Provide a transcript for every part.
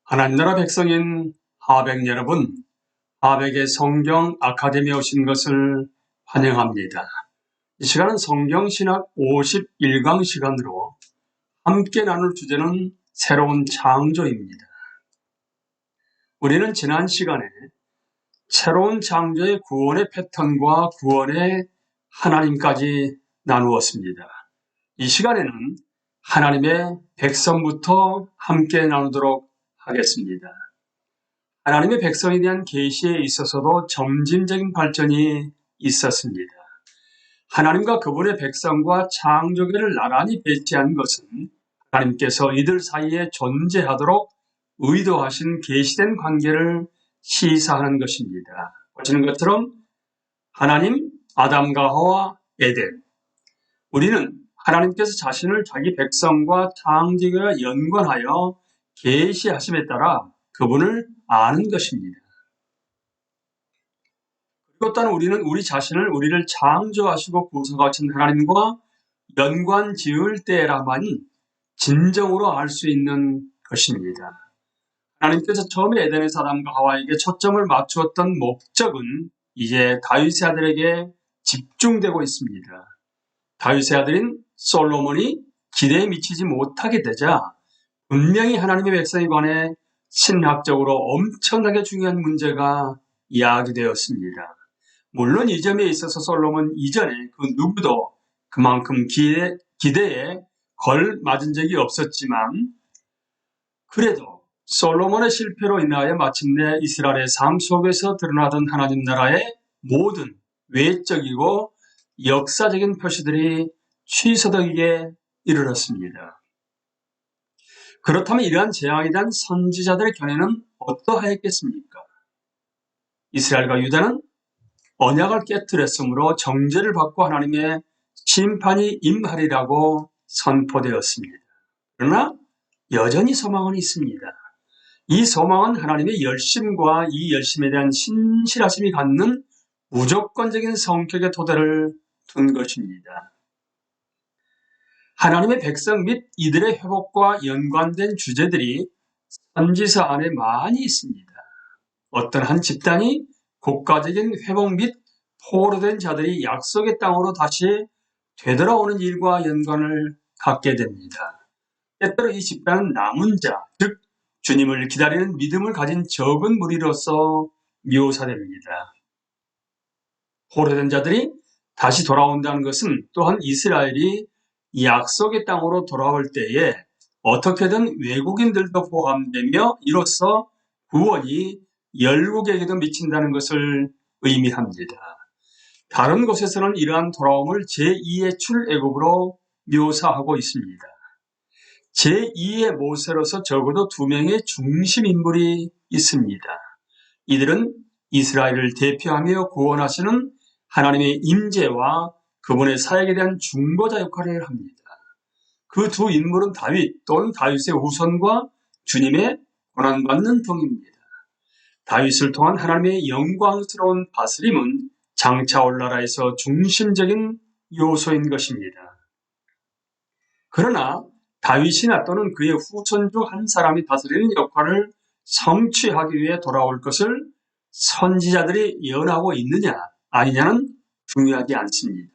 하나님 나라 백성인 하백 여러분, 하백의 성경 아카데미에 오신 것을 환영합니다. 이 시간은 성경신학 51강 시간으로 함께 나눌 주제는 새로운 창조입니다. 우리는 지난 시간에 새로운 창조의 구원의 패턴과 구원의 하나님까지 나누었습니다. 이 시간에는 하나님의 백성부터 함께 나누도록 하겠습니다. 하나님의 백성에 대한 계시에 있어서도 점진적인 발전이 있었습니다. 하나님과 그분의 백성과 창조계를 나란히 배치한 것은 하나님께서 이들 사이에 존재하도록 의도하신 계시된 관계를 시사하는 것입니다. 보시는 것처럼 하나님, 아담과 하와, 에덴. 우리는 하나님께서 자신을 자기 백성과 창조계와 연관하여 계시하심에 따라 그분을 아는 것입니다. 그리고 또한 우리는 우리 자신을 우리를 창조하시고 구속하신 하나님과 연관 지을 때라만이 진정으로 알 수 있는 것입니다. 하나님께서 처음에 에덴에서 아담과 하와에게 초점을 맞추었던 목적은 이제 다윗의 아들에게 집중되고 있습니다. 다윗의 아들인 솔로몬이 기대에 미치지 못하게 되자 분명히 하나님의 백성에 관해 신학적으로 엄청나게 중요한 문제가 이야기되었습니다. 물론 이 점에 있어서 솔로몬 이전에 그 누구도 그만큼 기대에 걸맞은 적이 없었지만 그래도 솔로몬의 실패로 인하여 마침내 이스라엘의 삶 속에서 드러나던 하나님 나라의 모든 외적이고 역사적인 표시들이 취소되기에 이르렀습니다. 그렇다면 이러한 재앙에 대한 선지자들의 견해는 어떠하였겠습니까? 이스라엘과 유다는 언약을 깨뜨렸으므로 정죄를 받고 하나님의 심판이 임하리라고 선포되었습니다. 그러나 여전히 소망은 있습니다. 이 소망은 하나님의 열심과 이 열심에 대한 신실하심이 갖는 무조건적인 성격의 토대를 둔 것입니다. 하나님의 백성 및 이들의 회복과 연관된 주제들이 선지서 안에 많이 있습니다. 어떤 한 집단이 국가적인 회복 및 포로된 자들이 약속의 땅으로 다시 되돌아오는 일과 연관을 갖게 됩니다. 때때로 이 집단은 남은 자, 즉 주님을 기다리는 믿음을 가진 적은 무리로서 묘사됩니다. 포로된 자들이 다시 돌아온다는 것은 또한 이스라엘이 약속의 땅으로 돌아올 때에 어떻게든 외국인들도 포함되며 이로써 구원이 열국에게도 미친다는 것을 의미합니다. 다른 곳에서는 이러한 돌아옴을 제2의 출애굽으로 묘사하고 있습니다. 제2의 모세로서 적어도 2명의 중심 인물이 있습니다. 이들은 이스라엘을 대표하며 구원하시는 하나님의 임재와 그분의 사역에 대한 중보자 역할을 합니다. 그 두 인물은 다윗 또는 다윗의 후손과 주님의 고난받는 동입니다. 다윗을 통한 하나님의 영광스러운 다스림은 장차 올 나라에서 중심적인 요소인 것입니다. 그러나 다윗이나 또는 그의 후손 중 한 사람이 다스리는 역할을 성취하기 위해 돌아올 것을 선지자들이 예언하고 있느냐 아니냐는 중요하지 않습니다.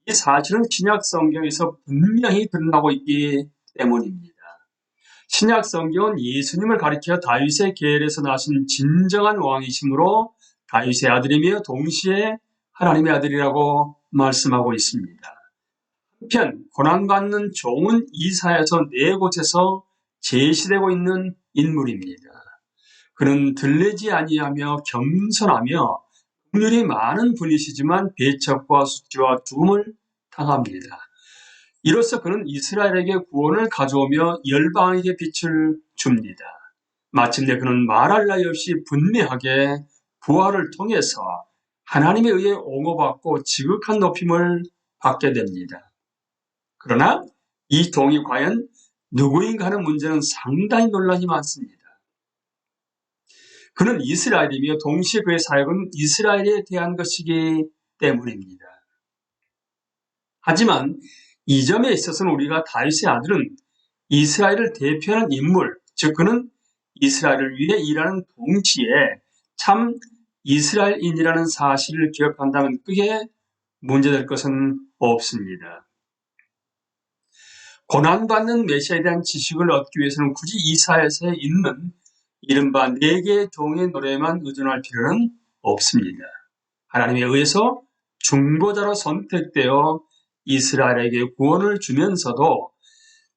이 사실은 신약 성경에서 분명히 드러나고 있기 때문입니다. 신약 성경은 예수님을 가리켜 다윗의 계열에서 나신 진정한 왕이시므로 다윗의 아들이며 동시에 하나님의 아들이라고 말씀하고 있습니다. 한편 고난받는 종은 이사야서 4곳에서 제시되고 있는 인물입니다. 그는 들리지 아니하며 겸손하며 긍휼이 많은 분이시지만 배척과 수치와 죽음을 당합니다. 이로써 그는 이스라엘에게 구원을 가져오며 열방에게 빛을 줍니다. 마침내 그는 말할 나위 없이 분명하게 부활을 통해서 하나님에 의해 옹호받고 지극한 높임을 받게 됩니다. 그러나 이 종이 과연 누구인가 하는 문제는 상당히 논란이 많습니다. 그는 이스라엘이며 동시에 그의 사역은 이스라엘에 대한 것이기 때문입니다. 하지만 이 점에 있어서는 우리가 다윗의 아들은 이스라엘을 대표하는 인물, 즉 그는 이스라엘을 위해 일하는 동시에 참 이스라엘인이라는 사실을 기억한다면 그게 문제될 것은 없습니다. 고난받는 메시아에 대한 지식을 얻기 위해서는 굳이 이사야서에 있는 이른바 4개의 종의 노래에만 의존할 필요는 없습니다. 하나님에 의해서 중보자로 선택되어 이스라엘에게 구원을 주면서도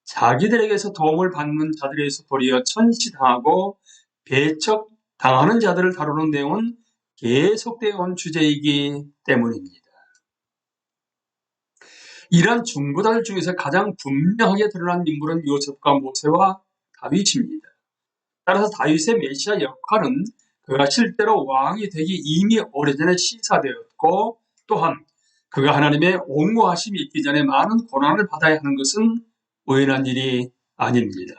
자기들에게서 도움을 받는 자들에 의해서 도리어 천시당하고 배척당하는 자들을 다루는 내용은 계속되어 온 주제이기 때문입니다. 이러한 중보자들 중에서 가장 분명하게 드러난 인물은 요셉과 모세와 다윗입니다. 따라서 다윗의 메시아 역할은 그가 실제로 왕이 되기 이미 오래전에 시사되었고, 또한 그가 하나님의 옹호하심이 있기 전에 많은 고난을 받아야 하는 것은 우연한 일이 아닙니다.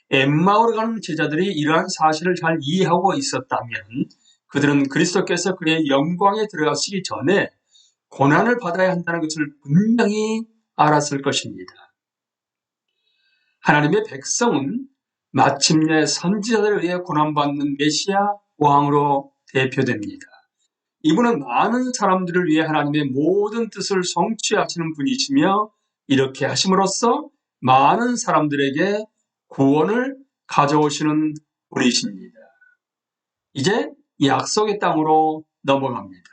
엠마오로 가는 제자들이 이러한 사실을 잘 이해하고 있었다면 그들은 그리스도께서 그의 영광에 들어가시기 전에 고난을 받아야 한다는 것을 분명히 알았을 것입니다. 하나님의 백성은 마침내 선지자들에 의해 고난받는 메시아 왕으로 대표됩니다. 이분은 많은 사람들을 위해 하나님의 모든 뜻을 성취하시는 분이시며 이렇게 하심으로써 많은 사람들에게 구원을 가져오시는 분이십니다. 이제 약속의 땅으로 넘어갑니다.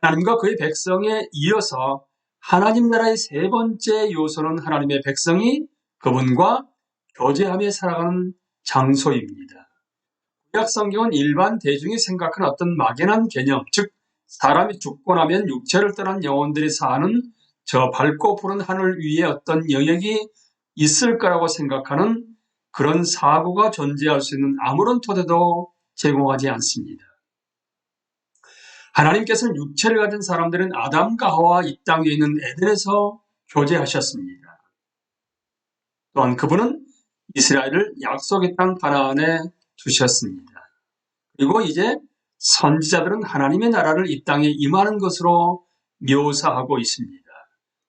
하나님과 그의 백성에 이어서 하나님 나라의 3번째 요소는 하나님의 백성이 그분과 교제하며 살아가는 장소입니다. 구약 성경은 일반 대중이 생각하는 어떤 막연한 개념, 즉 사람이 죽고 나면 육체를 떠난 영혼들이 사는 저 밝고 푸른 하늘 위에 어떤 영역이 있을 거라고 생각하는 그런 사고가 존재할 수 있는 아무런 토대도 제공하지 않습니다. 하나님께서는 육체를 가진 사람들은 아담과 하와 이 땅에 있는 에덴에서 교제하셨습니다. 또한 그분은 이스라엘을 약속의 땅 가나안에 두셨습니다. 그리고 이제 선지자들은 하나님의 나라를 이 땅에 임하는 것으로 묘사하고 있습니다.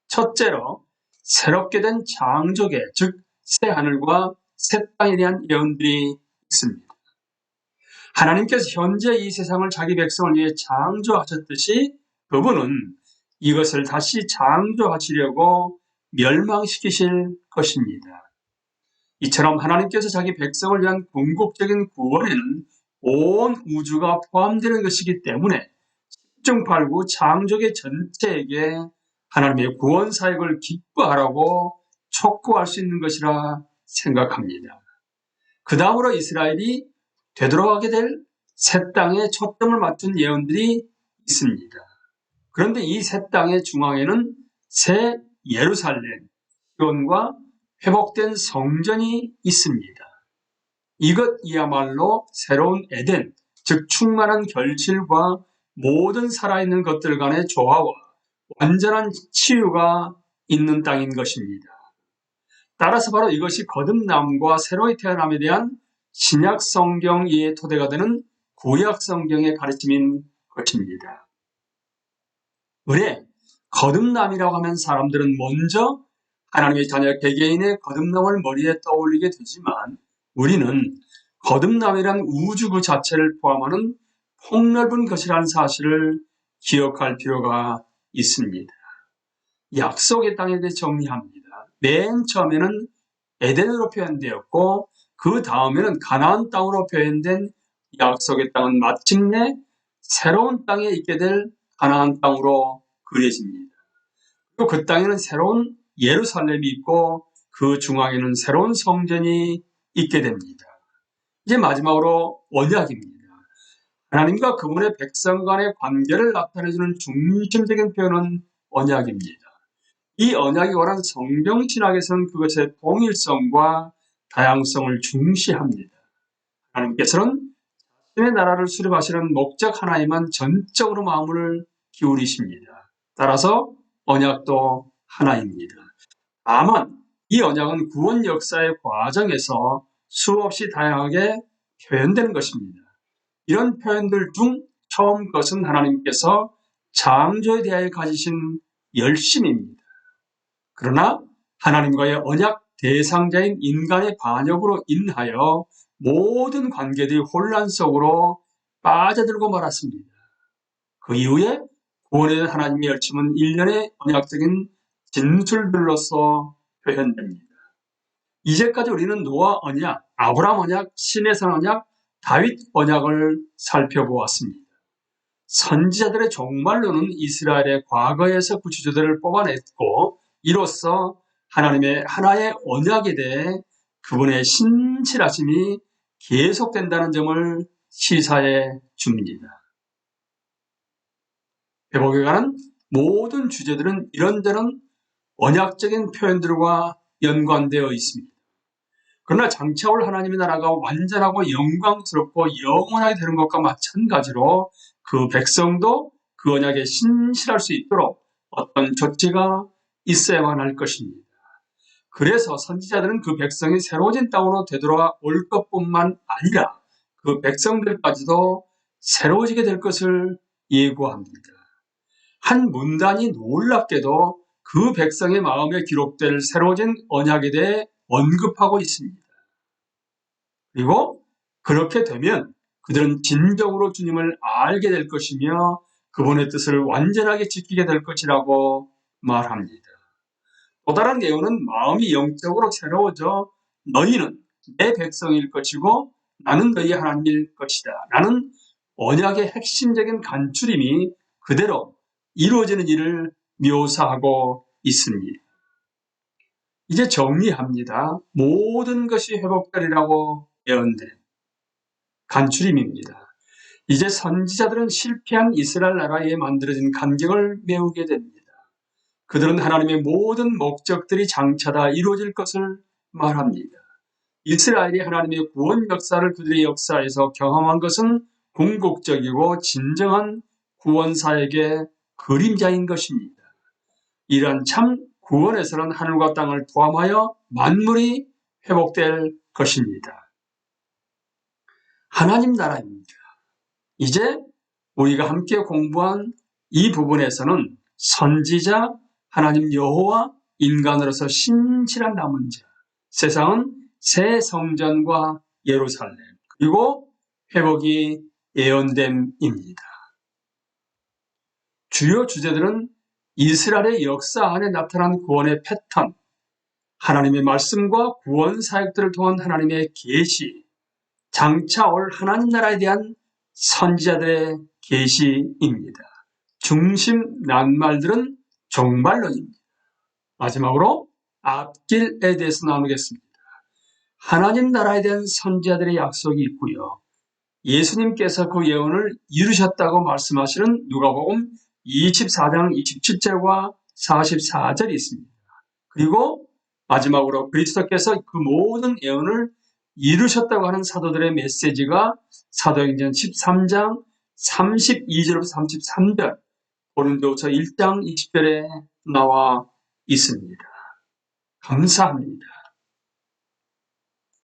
첫째로 새롭게 된 창조계, 즉 새 하늘과 새 땅에 대한 예언들이 있습니다. 하나님께서 현재 이 세상을 자기 백성을 위해 창조하셨듯이 그분은 이것을 다시 창조하시려고 멸망시키실 것입니다. 이처럼 하나님께서 자기 백성을 위한 궁극적인 구원에는 온 우주가 포함되는 것이기 때문에 십중팔구 창조계 전체에게 하나님의 구원 사역을 기뻐하라고 촉구할 수 있는 것이라 생각합니다. 그 다음으로 이스라엘이 되돌아가게 될 새 땅에 초점을 맞춘 예언들이 있습니다. 그런데 이 새 땅의 중앙에는 새 예루살렘, 시온과 회복된 성전이 있습니다. 이것이야말로 새로운 에덴, 즉 충만한 결실과 모든 살아있는 것들 간의 조화와 완전한 치유가 있는 땅인 것입니다. 따라서 바로 이것이 거듭남과 새로이 태어남에 대한 신약 성경의 토대가 되는 구약 성경의 가르침인 것입니다. 의뢰 거듭남이라고 하면 사람들은 먼저 하나님의 자녀 개개인의 거듭남을 머리에 떠올리게 되지만 우리는 거듭남이란 우주 그 자체를 포함하는 폭넓은 것이라는 사실을 기억할 필요가 있습니다. 약속의 땅에 대해 정리합니다. 맨 처음에는 에덴으로 표현되었고 그 다음에는 가나안 땅으로 표현된 약속의 땅은 마침내 새로운 땅에 있게 될 가나안 땅으로 그려집니다. 그리고 그 땅에는 새로운 예루살렘이 있고 그 중앙에는 새로운 성전이 있게 됩니다. 이제 마지막으로 언약입니다. 하나님과 그분의 백성 간의 관계를 나타내주는 중심적인 표현은 언약입니다. 이 언약이 원하는 성경 신학에서는 그것의 동일성과 다양성을 중시합니다. 하나님께서는 자신의 나라를 수립하시는 목적 하나에만 전적으로 마음을 기울이십니다. 따라서 언약도 하나입니다. 다만 이 언약은 구원 역사의 과정에서 수없이 다양하게 표현되는 것입니다. 이런 표현들 중 처음 것은 하나님께서 창조에 대하여 가지신 열심입니다. 그러나 하나님과의 언약 대상자인 인간의 반역으로 인하여 모든 관계들이 혼란 속으로 빠져들고 말았습니다. 그 이후에 구원에 대한 하나님의 열심은 일련의 언약적인 진술들로서 표현됩니다. 이제까지 우리는 노아 언약, 아브라함 언약, 신의 산 언약, 다윗 언약을 살펴보았습니다. 선지자들의 종말로는 이스라엘의 과거에서 구주자들을 뽑아냈고 이로써 하나님의 하나의 언약에 대해 그분의 신실하심이 계속된다는 점을 시사해 줍니다. 회복에 관한 모든 주제들은 이런저런 언약적인 표현들과 연관되어 있습니다. 그러나 장차 올 하나님의 나라가 완전하고 영광스럽고 영원하게 되는 것과 마찬가지로 그 백성도 그 언약에 신실할 수 있도록 어떤 조치가 있어야만 할 것입니다. 그래서 선지자들은 그 백성이 새로워진 땅으로 되돌아올 것뿐만 아니라 그 백성들까지도 새로워지게 될 것을 예고합니다. 한 문단이 놀랍게도 그 백성의 마음에 기록될 새로워진 언약에 대해 언급하고 있습니다. 그리고 그렇게 되면 그들은 진정으로 주님을 알게 될 것이며 그분의 뜻을 완전하게 지키게 될 것이라고 말합니다. 또 다른 예언은 마음이 영적으로 새로워져 너희는 내 백성일 것이고 나는 너희 하나님일 것이다. 라는 언약의 핵심적인 간추림이 그대로 이루어지는 일을 묘사하고 있습니다. 이제 정리합니다. 모든 것이 회복되리라고 예언된 간추림입니다. 이제 선지자들은 실패한 이스라엘 나라에 만들어진 간격을 메우게 됩니다. 그들은 하나님의 모든 목적들이 장차 다 이루어질 것을 말합니다. 이스라엘이 하나님의 구원 역사를 그들의 역사에서 경험한 것은 궁극적이고 진정한 구원사에게 그림자인 것입니다. 이러한 참 구원에서는 하늘과 땅을 포함하여 만물이 회복될 것입니다. 하나님 나라입니다. 이제 우리가 함께 공부한 이 부분에서는 선지자, 하나님 여호와, 인간으로서 신실한 남은 자, 세상은 새 성전과 예루살렘, 그리고 회복이 예언됨입니다. 주요 주제들은 이스라엘의 역사 안에 나타난 구원의 패턴, 하나님의 말씀과 구원 사역들을 통한 하나님의 계시, 장차 올 하나님 나라에 대한 선지자들의 계시입니다. 중심 낱말들은 종말론입니다. 마지막으로 앞길에 대해서 나누겠습니다. 하나님 나라에 대한 선지자들의 약속이 있고요. 예수님께서 그 예언을 이루셨다고 말씀하시는 누가복음 24장 27절과 44절이 있습니다. 그리고 마지막으로 그리스도께서 그 모든 예언을 이루셨다고 하는 사도들의 메시지가 사도행전 13장 32절부터 33절, 고린도후서 1장 20절에 나와 있습니다. 감사합니다.